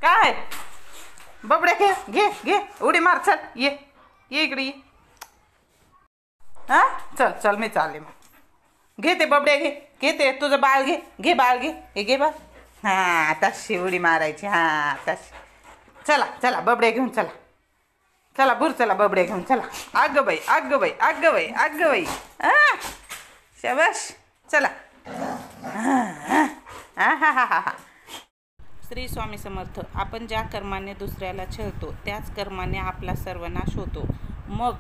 काय बबड्या घे घे घे उडी मार चल ये ये इकडे ये हा चल चल मी चालले मग घे ते बबड्या घे ते तुझं बाळ घे बाळ घे हे घे बाळ हां तशी उडी मारायची हां तशी चला चला बबड्या घेऊन चला चला बुर चला बबड्या घेऊन चला अगं बाई अगं बाई अगं बाई अगं बाई शाबाश चला हा हा हा हा. श्री स्वामी समर्थ. आपण ज्या कर्माने दुसऱ्याला छळतो त्याच कर्माने आपला सर्वनाश होतो. मग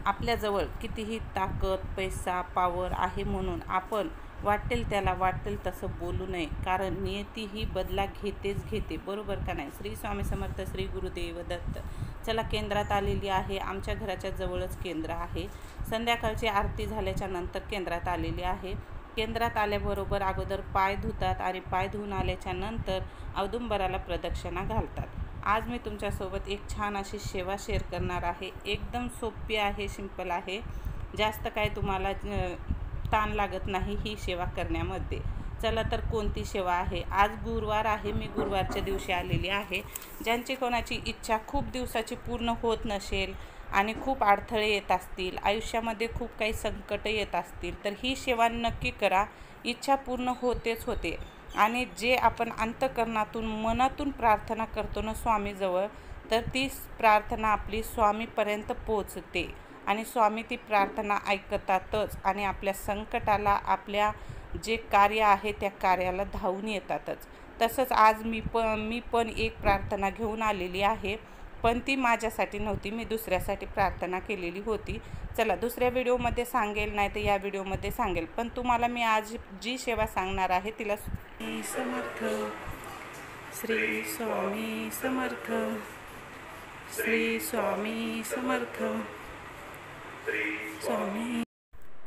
आपल्याजवळ कितीही ताकद पैसा पावर आहे म्हणून आपण वाटेल त्याला वाटेल तसं बोलू नये, कारण नियती ही बदला घेते, बरोबर का नाही. श्री स्वामी समर्थ. श्री गुरुदेव दत्त. चला केंद्रात आलेली आहे. आमच्या घराच्या जवळच केंद्र आहे. संध्याकाळची आरती झाल्याच्या नंतर केंद्रात आलेली आहे. केंद्रात आल्याबरोबर अगोदर पाय धुतात आणि पाय धुवून आल्याच्या नंतर औदुंबराला प्रदक्षिणा घालतात. आज मी तुमच्यासोबत एक छान अशी सेवा शेअर करणार आहे. एकदम सोपी आहे, सिंपल आहे. जास्त काय तुम्हाला ताण लागत नाही ही सेवा करण्यामध्ये. चला तर कोणती सेवा आहे. आज गुरुवार आहे. मी गुरुवारच्या दिवशी आलेली आहे. ज्यांची कोणाची इच्छा खूप दिवसाची पूर्ण होत नसेल आणि खूप अडथळे येत असतील, आयुष्यामध्ये खूप काही संकट येत असतील, तर ही सेवा नक्की करा. इच्छा पूर्ण होतेच होते. आणि जे आपण अंतःकरणातून मनातून प्रार्थना करतो ना स्वामीजवळ, तर ती प्रार्थना आपली स्वामीपर्यंत पोचते आणि स्वामी ती प्रार्थना ऐकतातच आणि आपल्या संकटाला, आपल्या जे कार्य आहे त्या कार्याला धावून येतातच. तसंच आज मी पण एक प्रार्थना घेऊन आलेली आहे, पण ती माझ्यासाठी नव्हती, मी दुसऱ्यासाठी प्रार्थना केलेली होती. चला दुसऱ्या व्हिडिओमध्ये सांगेल, नाही तर या व्हिडिओमध्ये सांगेल, पण तुम्हाला मी आज जी सेवा सांगणार आहे तिला समर्थ. श्री स्वामी समर्थ. श्री स्वामी समर्थ. स्वामी.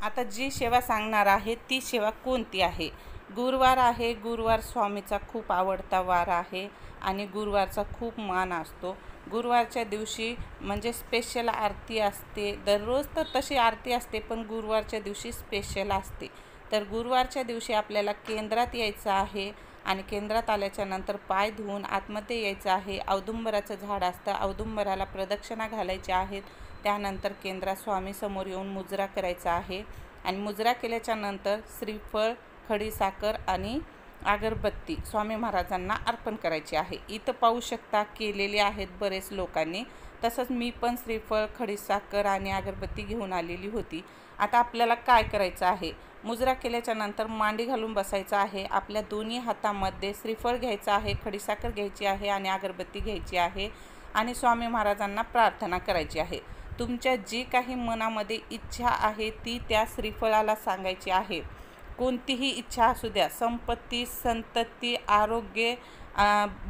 आता जी सेवा सांगणार आहे ती सेवा कोणती आहे. गुरुवार आहे. गुरुवार स्वामीचा खूप आवडता वार आहे आणि गुरुवारचा खूप मान असतो. गुरुवारच्या दिवशी म्हणजे स्पेशल आरती असते. दररोज तर तशी आरती असते, पण गुरुवारच्या दिवशी स्पेशल असते. तर गुरुवारच्या दिवशी आपल्याला केंद्रात यायचं आहे आणि केंद्रात आल्याच्या नंतर पाय धुवून आतमध्ये यायचं आहे. औदुंबराचं झाड असतं, औदुंबराला प्रदक्षिणा घालायच्या आहेत. त्यानंतर केंद्रात स्वामीसमोर येऊन मुजरा करायचा आहे आणि मुजरा केल्याच्या नंतर श्रीफळ, खडीसाखर आणि अगरबत्ती स्वामी महाराजांना अर्पण करायची आहे. इथं पाहू शकता केलेले आहेत बरेच लोकांनी. तसंच मी पण श्रीफळ, खडीसाखर आणि अगरबत्ती घेऊन आलेली होती. आता आपल्याला काय करायचं आहे. मुजरा केल्याच्या नंतर मांडी घालून बसायचं आहे. आपल्या दोन्ही हातामध्ये श्रीफळ घ्यायचं आहे, खडीसाखर घ्यायची आहे आणि अगरबत्ती घ्यायची आहे आणि स्वामी महाराजांना प्रार्थना करायची आहे. तुमच्या जी काही मनामध्ये इच्छा आहे ती त्या श्रीफळाला सांगायची आहे. कोणतीही इच्छा असू द्या, संपत्ती, संतती, आरोग्य,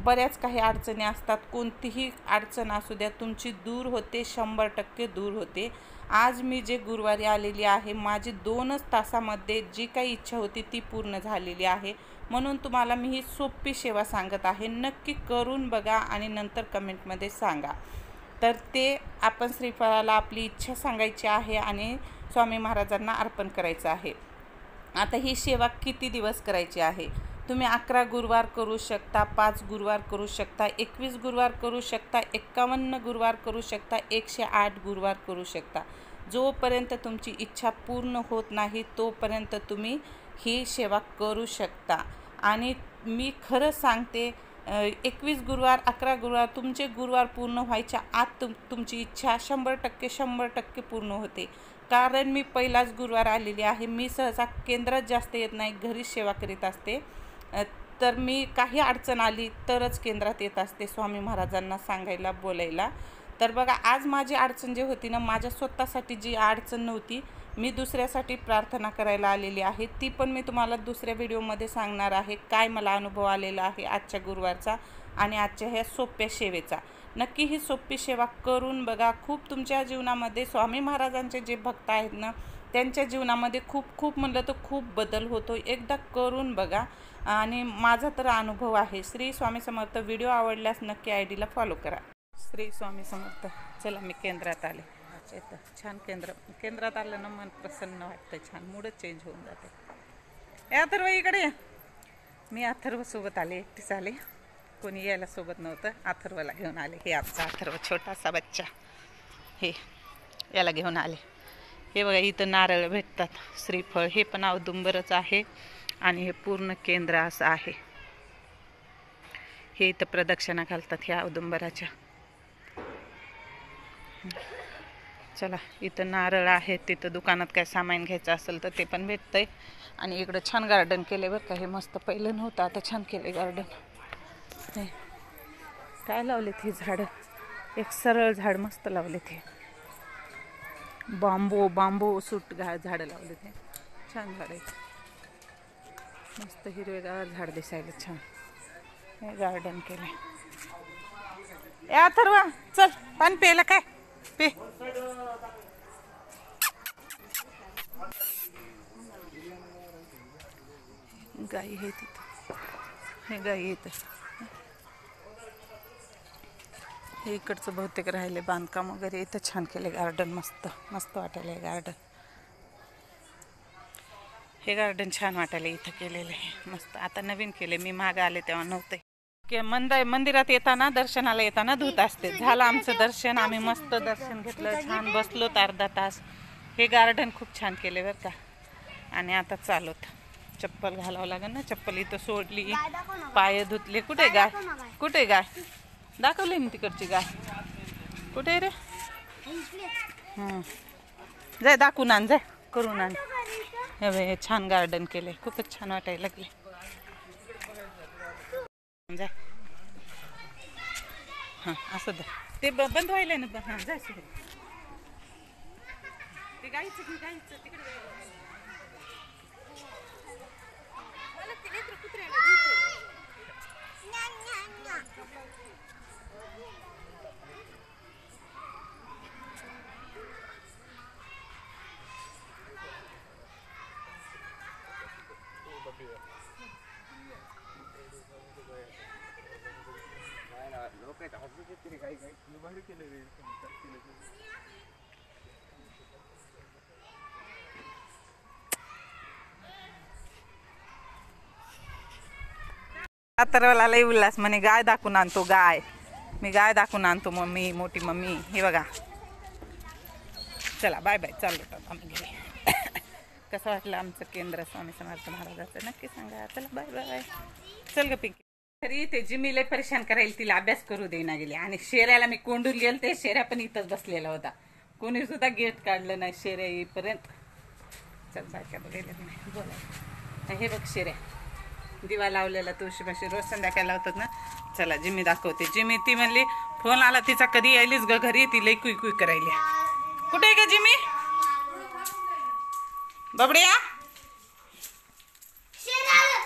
बऱ्याच काही अडचणी असतात. कोणतीही अडचण असू द्या तुमची दूर होते, 100% दूर होते. आज मी जे गुरुवारी आलेली आहे, माझी 2च तासामध्ये जी काही इच्छा होती ती पूर्ण झालेली आहे. म्हणून तुम्हाला मी ही सोपी सेवा सांगत आहे. नक्की करून बघा आणि नंतर कमेंटमध्ये सांगा. तर ते आपण श्रीफळाला आपली इच्छा सांगायची आहे आणि स्वामी महाराजांना अर्पण करायचं आहे. आता ही सेवा किती दिवस करायची आहे. तुम्ही 11 गुरुवार करू शकता, 5 गुरुवार करू शकता, 21 गुरुवार करू शकता, 51 गुरुवार करू शकता, 108 गुरुवार करू शकता. जोपर्यंत तुमची इच्छा पूर्ण होत नाही तोपर्यंत तुम्ही ही सेवा करू शकता. आणि मी खरं सांगते, 21 गुरुवार, 11 गुरुवार, तुमचे गुरुवार पूर्ण व्हायच्या आत तुमची इच्छा 100% पूर्ण होते. कारण मी पहिलाच गुरुवार आलेली आहे. मी सहसा केंद्रात जास्त येत नाही, घरीच सेवा करीत असते. तर मी काही अडचण आली तरच केंद्रात येत असते स्वामी महाराजांना सांगायला, बोलायला. तर बघा आज माझी अडचण जी होती ना, माझ्या स्वतःसाठी जी अडचण नव्हती, मी दुसऱ्यासाठी प्रार्थना करायला आलेली आहे. ती पण मी तुम्हाला दुसऱ्या व्हिडिओमध्ये सांगणार आहे. काय मला अनुभव आलेला आहे आजच्या गुरुवारचा आणि आजच्या ह्या सोप्या सेवेचा. नक्की ही सोपी सेवा करून बघा. खूप तुमच्या जीवनामध्ये स्वामी महाराजांचे जे भक्त आहेत ना, त्यांच्या जीवनामध्ये खूप म्हणलं तर खूप बदल होतो. एकदा करून बघा आणि माझा तर अनुभव आहे. श्री स्वामी समर्थ. व्हिडिओ आवडल्यास नक्की ID ला फॉलो करा. श्री स्वामी समर्थ. चला मी केंद्रात आले. येतं छान केंद्रात आलं ना मन प्रसन्न वाटतं, छान मूडच चेंज होऊन जाते. अथर्व इकडे. मी अथर्व सोबत आले, एकटीच आले. कोणी यायला सोबत नव्हतं. अथर्वला घेऊन आले. हे आमचा अथर्व छोटासा बच्चा, हे याला घेऊन आले. हे बघा इथं नारळ भेटतात, श्रीफळ, हे पण औदुंबरच आहे आणि हे पूर्ण केंद्र असं आहे. हे इथं प्रदक्षिणा घालतात ह्या औदुंबराच्या. चला, इथं नारळ आहेत, तिथं दुकानात काय सामान घ्यायचं असेल तर ते पण भेटतंय. आणि इकडं छान गार्डन केले बरं का. हे मस्त पहिलं नव्हतं, आता छान केले गार्डन. हे काय लावलेत ही झाडं, एक सरळ झाड मस्त लावलेत. हे बांबू सूट झाडं लावले, ते छान झाड आहे. मस्त हिरवेगार झाड दिसायला छान. हे गार्डन केले. ए अथर्व चल, पाणी प्यायला काय पे. गाई आहे तिथं, हे गाई इथं. हे इकडचं बहुतेक राहिले बांधकाम वगैरे. इथं छान केले गार्डन, मस्त मस्त वाटायला हे गार्डन. हे गार्डन छान वाटायला इथं केलेलं आहे मस्त. आता नवीन केले, मी मागे आले तेव्हा नव्हते. मंदिरात येताना, दर्शनाला येताना धूत असते. झालं आमचं दर्शन, आम्ही मस्त दर्शन घेतलं, छान बसलो अर्धा तास. हे गार्डन खूप छान केले बरं का. आणि आता चालत चप्पल घालावं लागेल ना. चप्पल इथं सोडली, पाय धुतले. कुठे गाय, कुठे गाय दाखवली ना तिकडची गाय, कुठे रे. जाय दाखवून आण, जाय करून आण. हे छान गार्डन केले, खूपच छान वाटायला लागले. जाय, हां असं ते बंद व्हायला ना. हां जाय सुरू. ते गायचं तिकडे अथर्वला लई उल्हास म्हणे गाय दाखवून आणतो. गाय, मी गाय दाखवून आणतो मम्मी, मोठी मम्मी. हे बघा. चला बाय बाय, चाललो आम्ही घरी. कसं वाटलं आमचं केंद्र स्वामी समर्थ महाराजाचं नक्की सांगा. चला बाय बाय. चल ग पिंकी. तरी ते जिम्मी लय परेशान करायला, तिला अभ्यास करू देईना गेली. आणि शेऱ्याला मी कोंडून गेल, ते शेऱ्या पण इथंच बसलेला होता. कोणी सुद्धा गेट काढलं नाही शेऱ्या येईपर्यंत. चल बायका बघायला नाही बोला. हे बघ शेऱ्या, दिवा लावलेला तुळशीपाशी, रोज संध्याकाळी लावतात ना. चला जिम्मी दाखवते. जिम्मी ती म्हणली फोन आला तिचा, कधी यायलीच ग घरी, ती लई कुई कुई करायली. कुठे आहे ग जिम्मी, बबड्या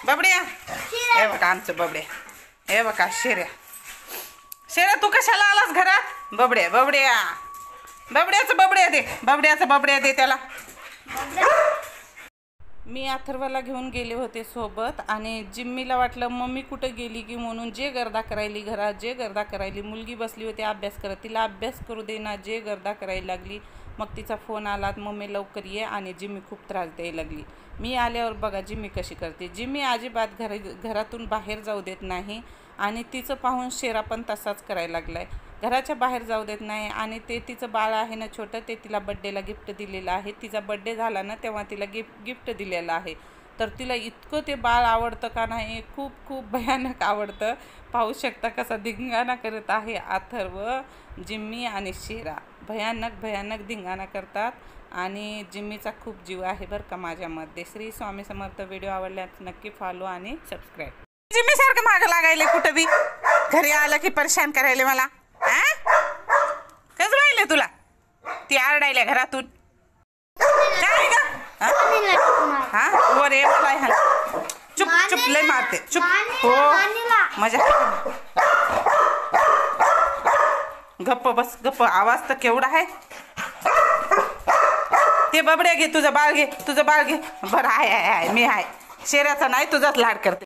बबड्या. हे बघा आमचं बबड्या. हे बघा शेऱ्या. शेऱ्या तू कशाला आलास घरात. बबड्या बबड्या, बबड्याचं बबड्या दे त्याला. मी अथर्वला घेऊन गेले होते सोबत. आणि जिम्मीला वाटलं मम्मी कुठं गेली की म्हणून, जे गर्दा करायली घरात, जे गर्दा करायली. मुलगी बसली होती अभ्यास करत, तिला अभ्यास करू देना, जे गर्दा करायला लागली. मग तिचा फोन आला, मम्मी लवकर ये. आणि जिम्मी खूप त्रास द्यायला लागली. मी आल्यावर बघा जिम्मी कशी करते. जिम्मी अजिबात घरातून बाहेर जाऊ देत नाही. आणि तिचं पाहून शेरा पण तसाच करायला लागलाय, घराच्या बाहेर जाऊ देत नाही. आणि ते तिचं बाळ आहे ना छोटं, ते तिला बड्डेला गिफ्ट दिलेलं आहे. तिचा बड्डे झाला ना तेव्हा तिला गिफ्ट दिलेलं आहे. तर तिला इतकं ते बाळ आवडतं का नाही, खूप खूप भयानक आवडतं. पाहू शकता कसा धिंगाणा करत आहे अथर्व, जिम्मी आणि शेरा. भयानक धिंगाणा करतात. आणि जिम्मीचा खूप जीव आहे बरं का माझ्यामध्ये. श्री स्वामी समर्थ. व्हिडिओ आवडल्यास नक्की फॉलो आणि सबस्क्राईब. जिम्मी सारखं मागं लागायले, कुठं बी घरी आलं की परेशान करायले मला. कसं राहिले तुला, ती आरडायल्या घरातून काय ग. हा वर ये मला. चुप चुप लय मारते, चुप. हो मजा. गप्प बस, गप्प. आवाज तर केवढा आहे. ते बबड्या घे, तुझं बाळ घे. बरं आहे मी आहे. शेऱ्याचा नाही, तुझाच लाड करते.